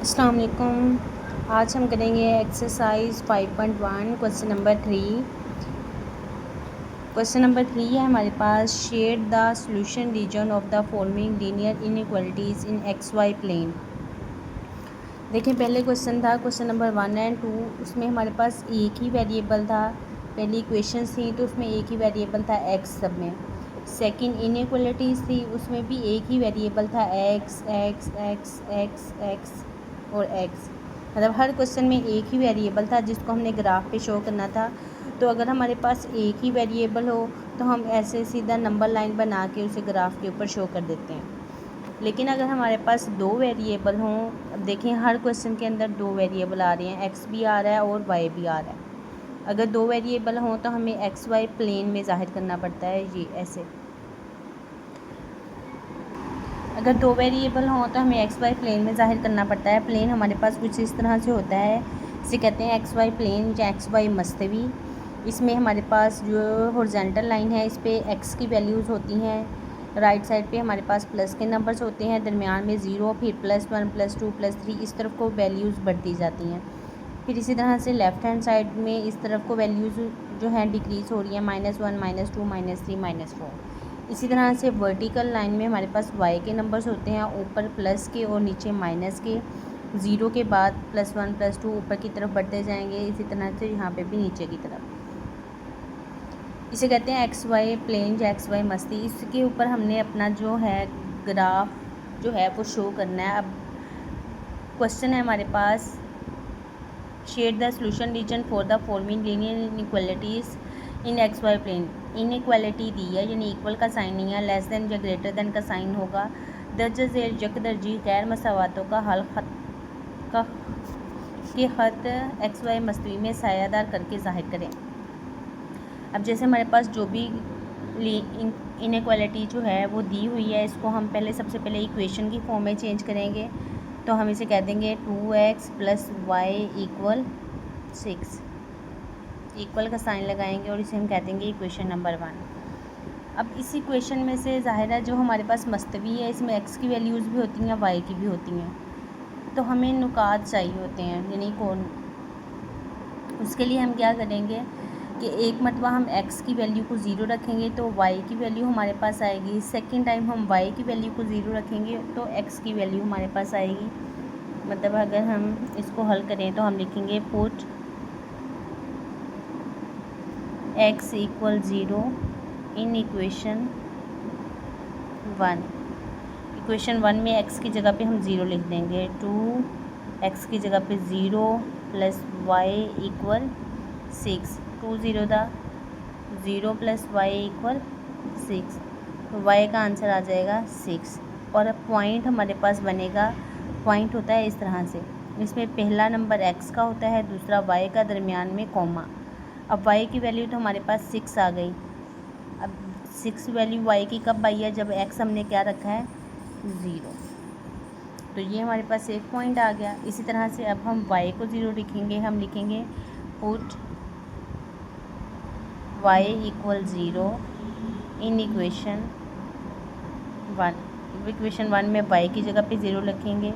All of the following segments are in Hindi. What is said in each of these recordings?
अस्सलाम वालेकुम। आज हम करेंगे exercise 5.1 question number 3। Question number 3 है हमारे पास, shade the solution region of the following linear inequalities in x y plane. देखिए, पहले क्वेश्चन था क्वेश्चन नंबर 1 एंड 2, उसमें हमारे पास एक ही वेरिएबल था। पहली इक्वेशन थी तो उसमें एक ही वेरिएबल था एक्स सब में। सेकंड इनइक्वालिटीज़ थी, उसमें भी एक ही वेरिएबल था x x x x x और एक्स। मतलब हर क्वेश्चन में एक ही वेरिएबल था जिसको हमने ग्राफ पे शो करना था। तो अगर हमारे पास एक ही वेरिएबल हो तो हम ऐसे सीधा नंबर लाइन बना के उसे ग्राफ के ऊपर शो कर देते हैं। लेकिन अगर हमारे पास दो वेरिएबल हों, अब देखें हर क्वेश्चन के अंदर दो वेरिएबल आ रहे हैं, एक्स भी आ रहा है और वाई भी आ रहा है। अगर दो वेरिएबल हों तो हमें एक्स वाई प्लेन में ज़ाहिर करना पड़ता है, ये ऐसे। अगर दो वेरिएबल हों तो हमें एक्स वाई प्लेन में ज़ाहिर करना पड़ता है। प्लेन हमारे पास कुछ इस तरह से होता है, इसे कहते हैं एक्स वाई प्लेन या एक्स वाई मस्तवी। इसमें हमारे पास जो हॉरिजॉन्टल लाइन है इस पर एक्स की वैल्यूज़ होती हैं। राइट साइड पे हमारे पास प्लस के नंबर्स होते हैं, दरमियान में ज़ीरो, फिर +1 +2 +3 इस तरफ को वैल्यूज़ बढ़ती जाती हैं। फिर इसी तरह से लेफ़्ट हैंड साइड में इस तरफ को वैल्यूज़ जो हैं डिक्रीज़ हो रही हैं, -1 -2 -3 -4। इसी तरह से वर्टिकल लाइन में हमारे पास वाई के नंबर्स होते हैं, ऊपर प्लस के और नीचे माइनस के। ज़ीरो के बाद +1 +2 ऊपर की तरफ बढ़ते जाएंगे, इसी तरह से यहाँ पे भी नीचे की तरफ। इसे कहते हैं एक्स वाई प्लेन या एक्स वाई मस्ती। इसके ऊपर हमने अपना जो है ग्राफ जो है वो शो करना है। अब क्वेश्चन है हमारे पास, shade the solution region for the following linear inequalities in x y plane. Inequality दी है, यानी इक्वल का साइन नहीं है, लेस देन या ग्रेटर देन का साइन होगा। दर्ज ज़ेर यकदर्जी गैर मसावातों का हल का के ख़त एक्स वाई मस्तवी में सायादार करके ज़ाहिर करें। अब जैसे हमारे पास जो भी इनइक्वालिटी जो है वो दी हुई है, इसको हम पहले सबसे पहले इक्वेशन की फॉर्म में चेंज करेंगे। तो हम इसे कह देंगे 2x + y = 6। इक्वल का साइन लगाएंगे और इसे हम कह देंगे इक्वेशन नंबर 1। अब इस इक्वेशन में से ज़ाहिर है जो हमारे पास मस्तवी है इसमें x की वैल्यूज़ भी होती हैं, y की भी होती हैं। तो हमें नुकात चाहिए होते हैं, यानी कौन। उसके लिए हम क्या करेंगे कि एक मरतबा हम x की वैल्यू को 0 रखेंगे तो y की वैल्यू हमारे पास आएगी। सेकंड टाइम हम y की वैल्यू को 0 रखेंगे तो x की वैल्यू हमारे पास आएगी। मतलब अगर हम इसको हल करें तो हम लिखेंगे put x = 0 in equation 1। Equation 1 में x की जगह पे हम 0 लिख देंगे। 2x की जगह पे 0 + y = 6। 2 0 था, 0 + y = 6, तो y का आंसर आ जाएगा 6। और अब पॉइंट हमारे पास बनेगा, पॉइंट होता है इस तरह से, इसमें पहला नंबर x का होता है, दूसरा y का, दरमियान में कॉमा। अब y की वैल्यू तो हमारे पास 6 आ गई। अब 6 वैल्यू y की कब आई है, जब x हमने क्या रखा है 0। तो ये हमारे पास एक पॉइंट आ गया। इसी तरह से अब हम y को 0 लिखेंगे, हम लिखेंगे put y = 0 in equation 1। Equation 1 में y की जगह पे 0 रखेंगे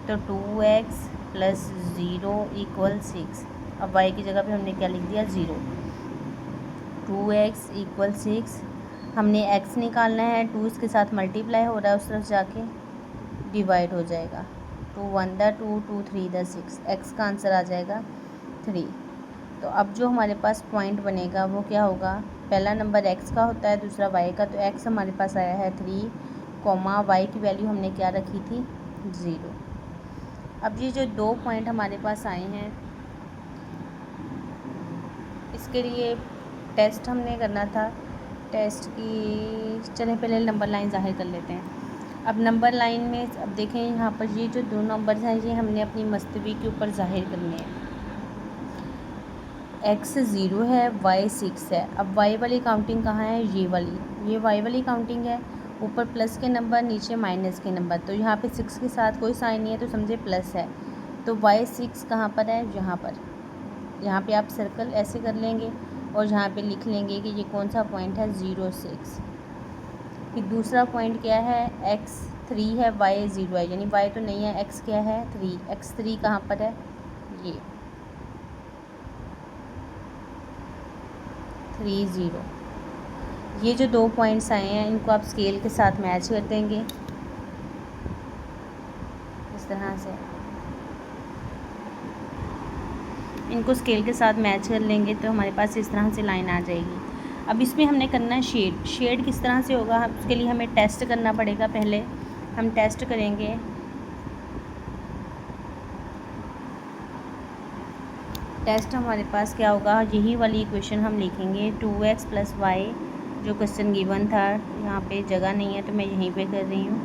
तो 2x + 0 = 6। अब y की जगह पे हमने क्या लिख दिया 0। 2x = 6, हमने x निकालना है, 2 इसके साथ मल्टीप्लाई हो रहा है, उस तरफ जाके डिवाइड हो जाएगा। 2 1 दा 2 2 3 दा 6, x का आंसर आ जाएगा 3। तो अब जो हमारे पास पॉइंट बनेगा वो क्या होगा, पहला नंबर x का होता है, दूसरा y का। तो x हमारे पास आया है 3, कॉमा y की वैल्यू हमने क्या रखी थी 0। अब ये जो दो पॉइंट हमारे पास आए हैं, इसके लिए टेस्ट हमने करना था। टेस्ट की चलें पहले नंबर लाइन ज़ाहिर कर लेते हैं। अब नंबर लाइन में अब देखें यहाँ पर ये जो दो नंबर्स हैं ये हमने अपनी मस्तवी के ऊपर ज़ाहिर करने हैं। x 0 है, y 6 है। अब y वाली काउंटिंग कहाँ है, ये वाली, ये y वाली काउंटिंग है। ऊपर प्लस के नंबर, नीचे माइनस के नंबर। तो यहाँ पे 6 के साथ कोई साइन नहीं है तो समझे प्लस है। तो y 6 कहाँ पर है, यहाँ पर। यहाँ पे आप सर्कल ऐसे कर लेंगे और यहाँ पे लिख लेंगे कि ये कौन सा पॉइंट है 0 6। फिर दूसरा पॉइंट क्या है x 3 है, y 0 है, यानी y तो नहीं है, x क्या है 3, x 3 कहाँ पर है, ये 3 0। ये जो 2 पॉइंट्स आए हैं इनको आप स्केल के साथ मैच कर देंगे इस तरह से, इनको स्केल के साथ मैच कर लेंगे तो हमारे पास इस तरह से लाइन आ जाएगी। अब इसमें हमने करना है शेड किस तरह से होगा, उसके लिए हमें टेस्ट करना पड़ेगा। पहले हम टेस्ट करेंगे, टेस्ट हमारे पास क्या होगा, यही वाली इक्वेशन हम लिखेंगे 2x + y, जो क्वेश्चन गिवन था, यहाँ पे जगह नहीं है तो मैं यहीं पे कर रही हूँ,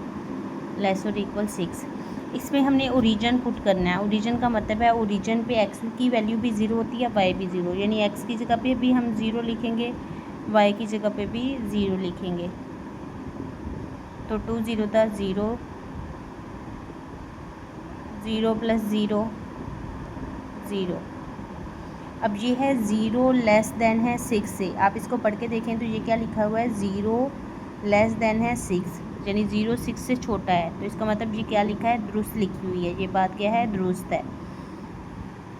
< 6। इसमें हमने ओरिजिन पुट करना है। ओरिजिन का मतलब है ओरिजिन पे x की वैल्यू भी 0 होती है, y भी 0, यानी x की जगह पे भी हम 0 लिखेंगे, y की जगह पे भी 0 लिखेंगे। तो 2 0 था 0, 0 + 0 0। अब ये है 0 लेस देन है 6 से, आप इसको पढ़ के देखें तो ये क्या लिखा हुआ है, 0 लेस देन है 6, यानी 0 6 से छोटा है, तो इसका मतलब ये क्या लिखा है, दुरुस्त लिखी हुई है, ये बात क्या है, दुरुस्त है।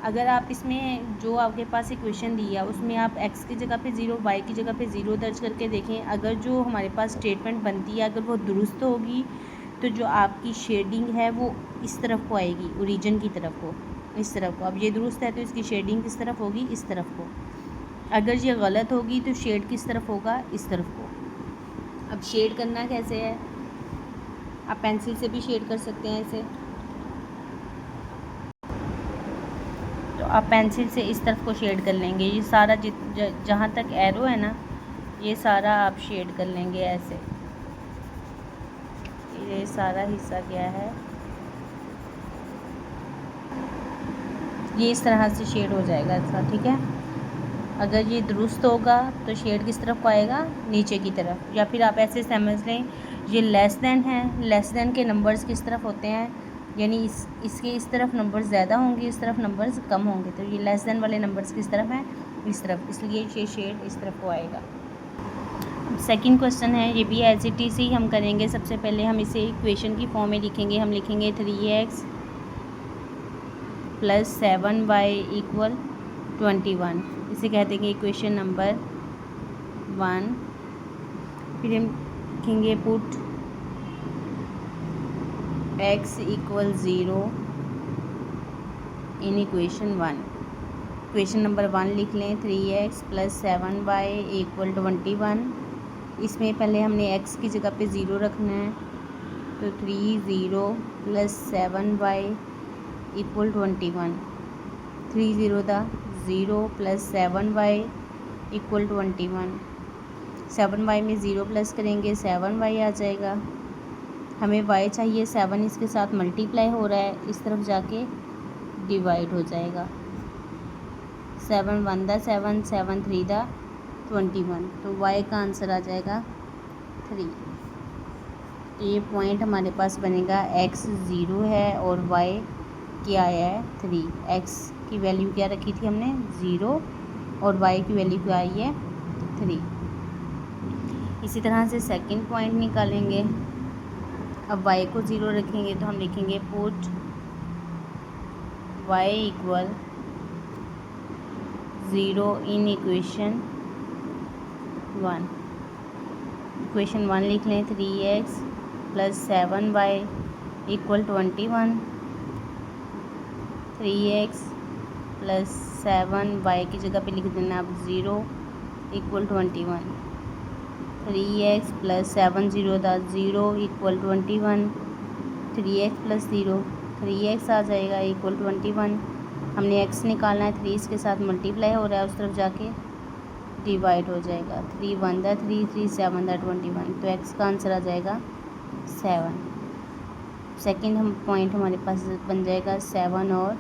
अगर आप इसमें जो आपके पास इक्वेशन दी है उसमें आप x की जगह पे 0, y की जगह पे 0 दर्ज करके देखें, अगर जो हमारे पास स्टेटमेंट बनती है अगर वो दुरुस्त होगी तो जो आपकी शेडिंग है वो इस तरफ को आएगी, ओरिजिन की तरफ को, इस तरफ को। अब ये दुरुस्त है तो इसकी शेडिंग किस तरफ होगी, इस तरफ को। अगर ये गलत होगी तो शेड किस तरफ होगा, इस तरफ को। अब शेड करना कैसे है, आप पेंसिल से भी शेड कर सकते हैं ऐसे, तो आप पेंसिल से इस तरफ को शेड कर लेंगे, ये सारा जहाँ तक एरो है ना ये सारा आप शेड कर लेंगे ऐसे, ये सारा हिस्सा क्या है, ये इस तरह से शेड हो जाएगा ऐसा, ठीक है। अगर ये दुरुस्त होगा तो शेड किस तरफ को आएगा, नीचे की तरफ। या फिर आप ऐसे समझ लें ये लेस देन है, लेस देन के नंबर्स किस तरफ होते हैं, यानी इसके इस तरफ नंबर्स ज़्यादा होंगे, इस तरफ नंबर्स कम होंगे, तो ये लेस देन वाले नंबर्स किस तरफ हैं, इस तरफ, इसलिए ये शेड इस तरफ को आएगा। सेकंड क्वेश्चन है, ये भी एज इट इज़ ही हम करेंगे। सबसे पहले हम इसे इक्वेशन की फॉर्म में लिखेंगे, हम लिखेंगे 3x + 7y = 21, इसे कह देंगे इक्वेशन नंबर 1। फिर हम लिखेंगे put x = 0 in equation 1। Equation number 1 लिख लें, 3x + 7y = 21। इसमें पहले हमने x की जगह पे 0 रखना है, तो 3 0 + 7y = 21, 3 0 था 0 + 7y = 21, 7y में 0 प्लस करेंगे 7y आ जाएगा। हमें y चाहिए, 7 इसके साथ मल्टीप्लाई हो रहा है, इस तरफ जाके डिवाइड हो जाएगा, 7 1 दा 7, 7 3 दा 21, तो y का आंसर आ जाएगा 3। तो ये पॉइंट हमारे पास बनेगा, x 0 है और y क्या आया है 3, x की वैल्यू क्या रखी थी हमने 0 और y की वैल्यू क्या आई है 3। इसी तरह से सेकंड पॉइंट निकालेंगे। अब y को 0 रखेंगे तो हम लिखेंगे put y = 0 in equation 1। Equation 1 लिख लें, 3x + 7y = 21, 3x + 7y की जगह पे लिख देना आप 0 = 21, 3x + 7 0 था 0 = 21, 3x + 0 3x आ जाएगा = 21। हमने x निकालना है, 3 इसके साथ मल्टीप्लाई हो रहा है, उस तरफ जाके डिवाइड हो जाएगा, 3 1 दा 3 3 7 दा 21, तो x का आंसर आ जाएगा 7। सेकंड हम पॉइंट हमारे पास बन जाएगा 7 और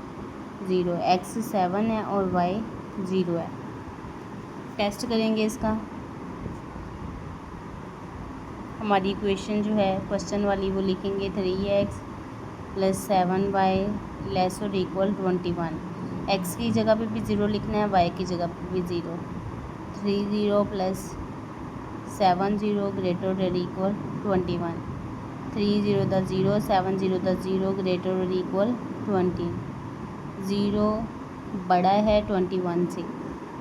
0, x 7 है और y 0 है। टेस्ट करेंगे इसका, हमारी इक्वेशन जो है क्वेश्चन वाली वो लिखेंगे 3x + 7y ≤ 21, x की जगह पे भी 0 लिखना है, y की जगह पे भी 0, 3 0 + 7 0 > 21, 3 0 द 0, 7 0 द 0 ग्रेटर और इक्वल 20। 0 बड़ा है 21 से,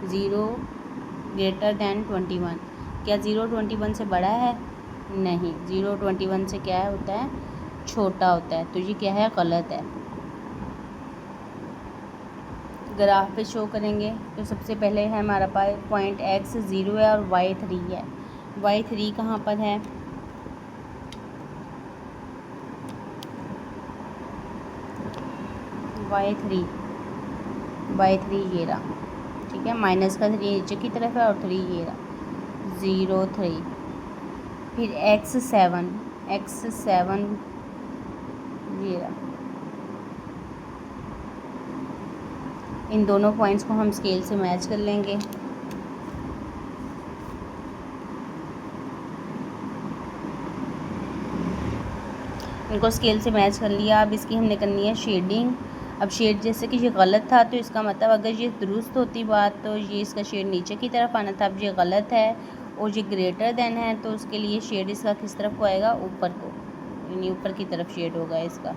0 ग्रेटर दैन 21। क्या 0 21 से बड़ा है? नहीं, 0 21 से क्या होता है? छोटा होता है। तो ये क्या है? गलत है। ग्राफ पे शो करेंगे तो सबसे पहले है हमारा पास पॉइंट x 0 है और y 3 है। y 3 कहाँ पर है? y3 ये रहा, ठीक है। माइनस का 3 नीचे की तरफ है और 3 ये रहा, 0 3। फिर x7 ये रहा। इन दोनों पॉइंट्स को हम स्केल से मैच कर लेंगे। इनको स्केल से मैच कर लिया। अब इसकी हमने करनी है शेडिंग। अब शेड जैसे कि ये गलत था तो इसका मतलब अगर ये दुरुस्त होती बात तो ये इसका शेड नीचे की तरफ आना था। अब ये गलत है और ये ग्रेटर देन है तो उसके लिए शेड इसका किस तरफ को आएगा? ऊपर को, यानी ऊपर की तरफ शेड होगा इसका।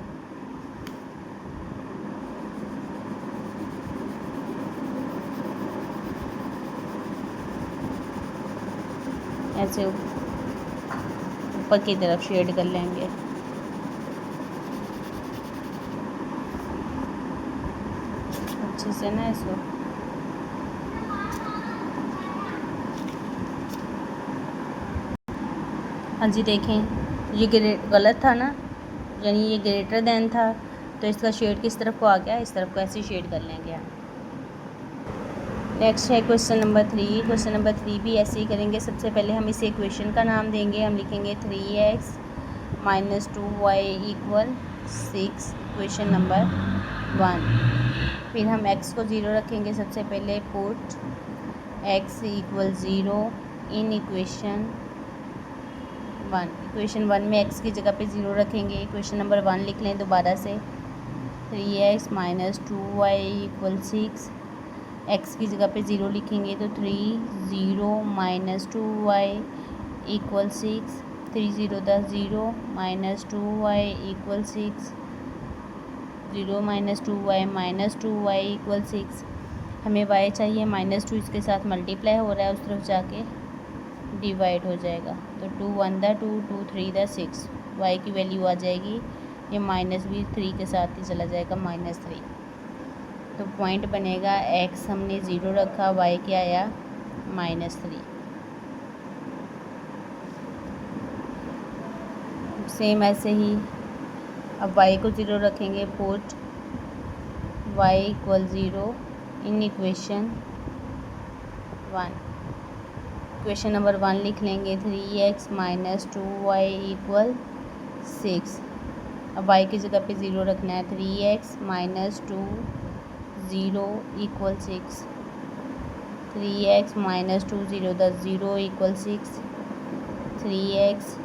ऐसे ऊपर की तरफ शेड कर लेंगे। अच्छे से ना इसको हाँ जी, देखें ये गलत था ना, यानी ये ग्रेटर देन था तो इसका शेड किस तरफ को आ गया? इस तरफ को। ऐसे शेड कर लेंगे हम। नेक्स्ट है क्वेश्चन नंबर 3। क्वेश्चन नंबर 3 भी ऐसे ही करेंगे। सबसे पहले हम इसे इक्वेशन का नाम देंगे। हम लिखेंगे 3x - 2y = 6, इक्वेशन नंबर 1। फिर हम x को 0 रखेंगे। सबसे पहले put x = 0 in equation 1। Equation 1 में x की जगह पे 0 रखेंगे। इक्वेशन नंबर 1 लिख लें दोबारा से। 3x - 2y = 6, x की जगह पे 0 लिखेंगे तो 3 0 - 2y = 6, 3 0 the 0 - 2y = 6, 0 - 2y - 2y = 6। हमें y चाहिए, -2 इसके साथ मल्टीप्लाई हो रहा है, उस तरफ जाके डिवाइड हो जाएगा। तो 2 1 द 2, 2 3 द 6, y की वैल्यू आ जाएगी, ये माइनस भी 3 के साथ ही चला जाएगा, -3। तो पॉइंट बनेगा x हमने 0 रखा, y क्या आया? -3। सेम ऐसे ही अब y को 0 रखेंगे। Put y = 0 in equation 1। Equation number 1 लिख लेंगे। 3x - 2y = 6। अब y की जगह पे 0 रखना है। 3x - 2 0 = 6, 3x - 2 0 the 0 = 6, 3x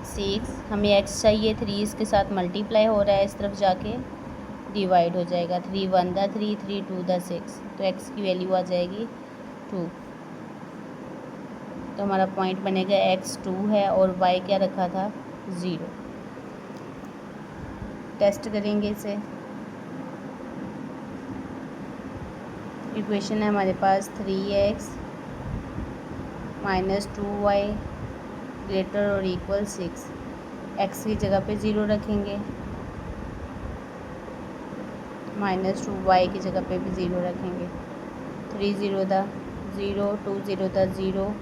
6। हमें x चाहिए, 3 इसके साथ मल्टीप्लाई हो रहा है, इस तरफ जाके डिवाइड हो जाएगा। 3 1 द 3, 3 2 द 6, तो x की वैल्यू आ जाएगी 2। तो हमारा पॉइंट बनेगा x 2 है और y क्या रखा था? 0। टेस्ट करेंगे इसे। इक्वेशन है हमारे पास 3x - 2y ग्रेटर और इक्वल 6। x की जगह पे 0 रखेंगे, -2y की जगह पे भी 0 रखेंगे। 3 0 द 0, 2 0 द 0,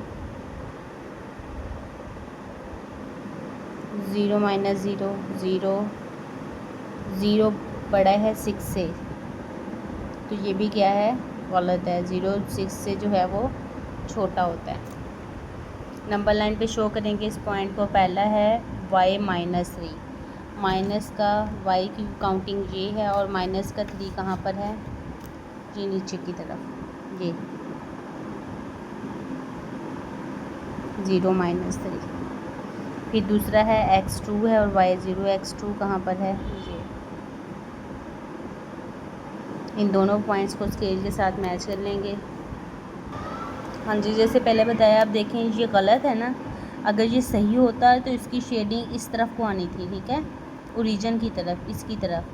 0 - 0 0, 0 बड़ा है 6 से, तो ये भी क्या है? गलत है। 0 6 से जो है वो छोटा होता है। नंबर लाइन पे शो करेंगे इस पॉइंट को। पहला है y -3, माइनस का y की काउंटिंग ये है और माइनस का 3 कहाँ पर है? ये नीचे की तरफ, ये 0 - 3। फिर दूसरा है x2 है और y 0, x2 कहाँ पर है? ये। इन दोनों पॉइंट्स को स्केल के साथ मैच कर लेंगे। हाँ जी, जैसे पहले बताया, आप देखें ये गलत है ना, अगर ये सही होता है तो इसकी शेडिंग इस तरफ को आनी थी, ठीक है, ओरिजिन की तरफ, इसकी तरफ।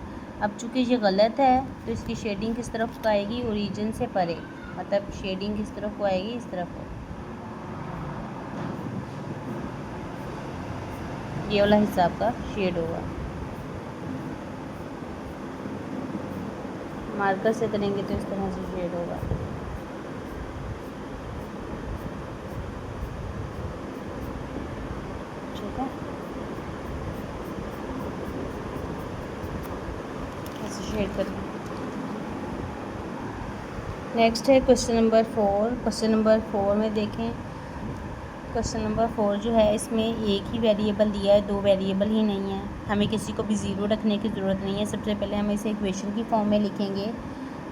अब चूँकि ये गलत है तो इसकी शेडिंग किस तरफ को आएगी, ओरिजिन से परे, मतलब शेडिंग किस तरफ को आएगी, इस तरफ को। ये वाला हिस्सा आपका शेड होगा। मार्कर से करेंगे तो इस तरह से शेड होगा। ठीक है, ऐसे शेड करेंगे। नेक्स्ट है क्वेश्चन नंबर 4। क्वेश्चन नंबर 4 में देखें, क्वेश्चन नंबर 4 जो है इसमें एक ही वेरिएबल दिया है, दो वेरिएबल ही नहीं है। हमें किसी को भी ज़ीरो रखने की ज़रूरत नहीं है। सबसे पहले हम इसे इक्वेशन की फॉर्म में लिखेंगे,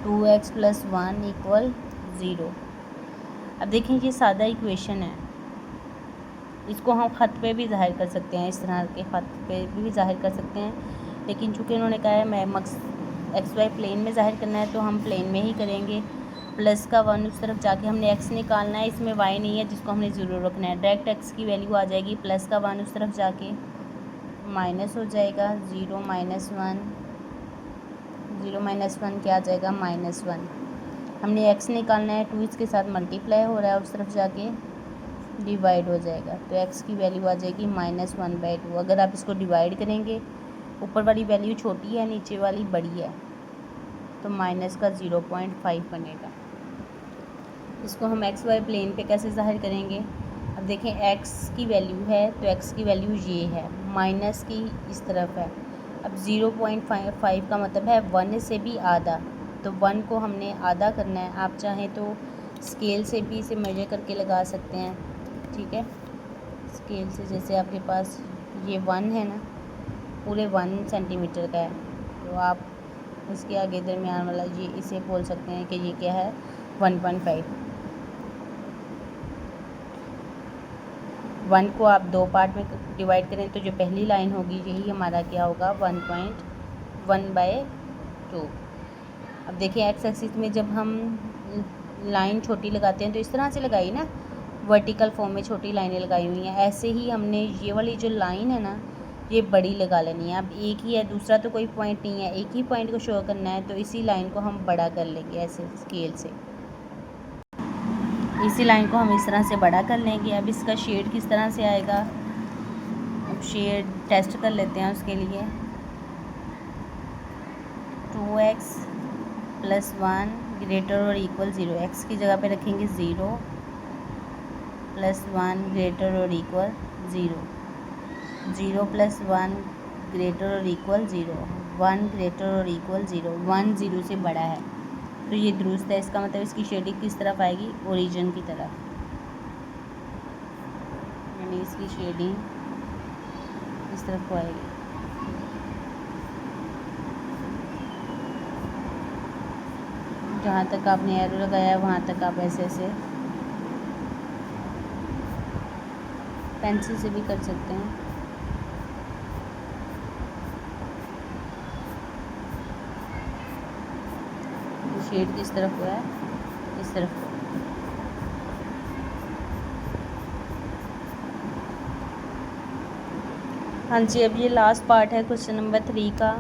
2x + 1 = 0। अब देखें ये सादा इक्वेशन है, इसको हम ख़त पे भी ज़ाहिर कर सकते हैं, इस तरह के ख़त पे भी ज़ाहिर कर सकते हैं, लेकिन चूँकि उन्होंने कहा है मैं XY प्लेन में ज़ाहिर करना है तो हम प्लेन में ही करेंगे। प्लस का 1 उस तरफ जाके हमने x निकालना है, इसमें y नहीं है जिसको हमने ज़रूर रखना है। डायरेक्ट x की वैल्यू आ जाएगी, प्लस का 1 उस तरफ जाके माइनस हो जाएगा, 0 - 1, 0 - 1 क्या आ जाएगा, -1। हमने x निकालना है, 2 इसके साथ मल्टीप्लाई हो रहा है, उस तरफ जाके डिवाइड हो जाएगा, तो x की वैल्यू आ जाएगी -1/2। अगर आप इसको डिवाइड करेंगे, ऊपर वाली वैल्यू छोटी है, नीचे वाली बड़ी है, तो माइनस का 0.5 बनेगा। इसको हम XY प्लेन पे कैसे ज़ाहिर करेंगे। अब देखें x की वैल्यू है तो x की वैल्यू ये है, माइनस की इस तरफ है। अब 0.5 का मतलब है 1 से भी आधा, तो 1 को हमने आधा करना है। आप चाहें तो स्केल से भी इसे मेजर करके लगा सकते हैं, ठीक है। स्केल से जैसे आपके पास ये 1 है ना, पूरे 1 सेंटीमीटर का है, तो आप इसके आगे दरमियान वाला ये इसे बोल सकते हैं कि ये क्या है, 1.5। 1 को आप दो पार्ट में डिवाइड करें तो जो पहली लाइन होगी यही हमारा क्या होगा, 1.1/2। अब देखिए x एक्सिस में जब हम लाइन छोटी लगाते हैं तो इस तरह से लगाई ना, वर्टिकल फॉर्म में छोटी लाइनें लगाई हुई हैं। ऐसे ही हमने ये वाली जो लाइन है ना, ये बड़ी लगा लेनी है। अब एक ही है, दूसरा तो कोई पॉइंट नहीं है, एक ही पॉइंट को शो करना है, तो इसी लाइन को हम बड़ा कर लेंगे ऐसे स्केल से। इसी लाइन को हम इस तरह से बड़ा कर लेंगे। अब इसका शेड किस तरह से आएगा, अब शेड टेस्ट कर लेते हैं उसके लिए। 2x + 1 > 0, x की जगह पे रखेंगे 0, + 1 > 0, 0 + 1 > 0, 1 > 0, 1 0 से बड़ा है, तो ये दुरुस्त है। इसका मतलब इसकी शेडिंग किस तरफ आएगी, ओरिजिन की तरफ, यानी इसकी शेडिंग इस तरफ को आएगी। जहाँ तक आपने एरो लगाया है वहाँ तक आप ऐसे ऐसे पेंसिल से भी कर सकते हैं। शेड किस तरफ हुआ है, इस तरफ को। हाँ जी, अब ये लास्ट पार्ट है क्वेश्चन नंबर 3 का।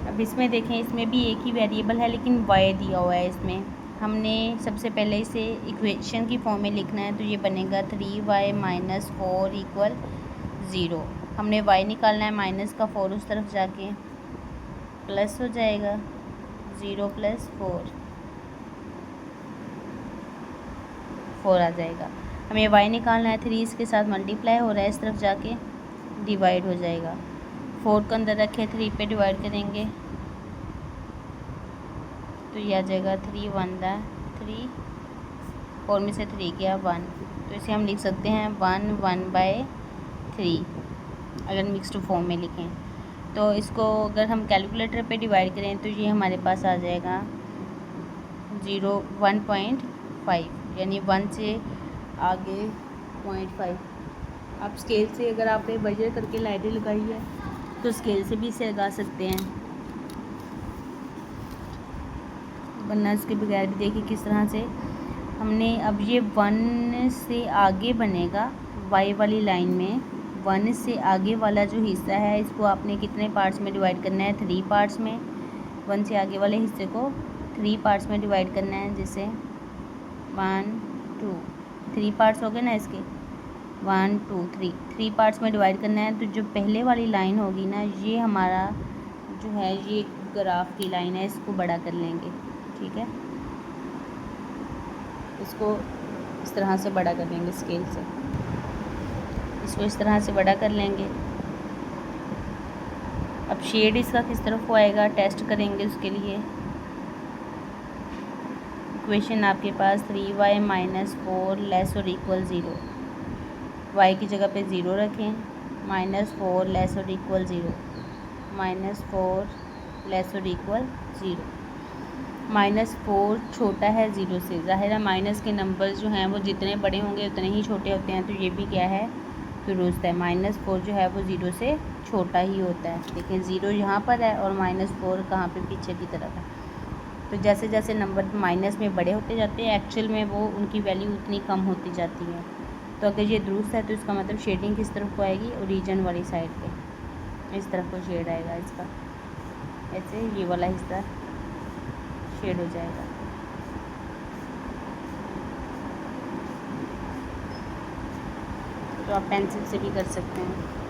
अब इसमें देखें, इसमें भी एक ही वेरिएबल है लेकिन y दिया हुआ है। इसमें हमने सबसे पहले इसे इक्वेशन की फॉर्म में लिखना है, तो ये बनेगा 3y - 4 = 0। हमने y निकालना है, माइनस का 4 उस तरफ जाके प्लस हो जाएगा, 0 + 4 आ जाएगा। हमें y निकालना है, 3 इसके साथ मल्टीप्लाई हो रहा है, इस तरफ जाके डिवाइड हो जाएगा। 4 को अंदर रखे, 3 पे डिवाइड करेंगे तो ये आ जाएगा 3 × 1 = 3, 4 में से 3 गया 1, तो इसे हम लिख सकते हैं 1/3 अगर मिक्स्ड फॉर्म में लिखें। तो इसको अगर हम कैलकुलेटर पे डिवाइड करें तो ये हमारे पास आ जाएगा 1.5, यानी 1 से आगे 0.5। आप स्केल से अगर आपने मेजर करके लाइनें लगाई है तो स्केल से भी इसे लगा सकते हैं, वरना इसके बगैर भी देखिए किस तरह से हमने। अब ये 1 से आगे बनेगा, वाई वाली लाइन में 1 से आगे वाला जो हिस्सा है इसको आपने कितने पार्ट्स में डिवाइड करना है, 3 पार्ट्स में। 1 से आगे वाले हिस्से को 3 पार्ट्स में डिवाइड करना है, जैसे 1 2 3 पार्ट्स हो गए ना इसके, 1 2 3 पार्ट्स में डिवाइड करना है। तो जो पहले वाली लाइन होगी ना, ये हमारा जो है ये ग्राफ की लाइन है, इसको बड़ा कर लेंगे, ठीक है। इसको इस तरह से बड़ा कर लेंगे स्केल से, इसको इस तरह से बड़ा कर लेंगे। अब शेड इसका किस तरफ को आएगा टेस्ट करेंगे, उसके लिए इक्वेशन आपके पास 3y - 4 लेस और इक्वल 0। y की जगह पे 0 रखें, -4 लेस और इक्वल 0, -4 लेस और इक्वल 0। -4 छोटा है 0 से, ज़ाहिर है माइनस के नंबर्स जो हैं वो जितने बड़े होंगे उतने ही छोटे होते हैं, तो ये भी क्या है दुरुस्त है। -4 जो है वो 0 से छोटा ही होता है। देखिए 0 यहाँ पर है और -4 कहाँ पे, पीछे की तरफ है। तो जैसे जैसे नंबर माइनस में बड़े होते जाते हैं, एक्चुअल में वो उनकी वैल्यू उतनी कम होती जाती है। तो अगर ये दुरुस्त है तो इसका मतलब शेडिंग किस तरफ को आएगी, ओरिजिन वाली साइड पे, इस तरफ को शेड आएगा इसका, ऐसे ये वाला हिस्सा शेड हो जाएगा। तो आप पेंसिल से भी कर सकते हैं।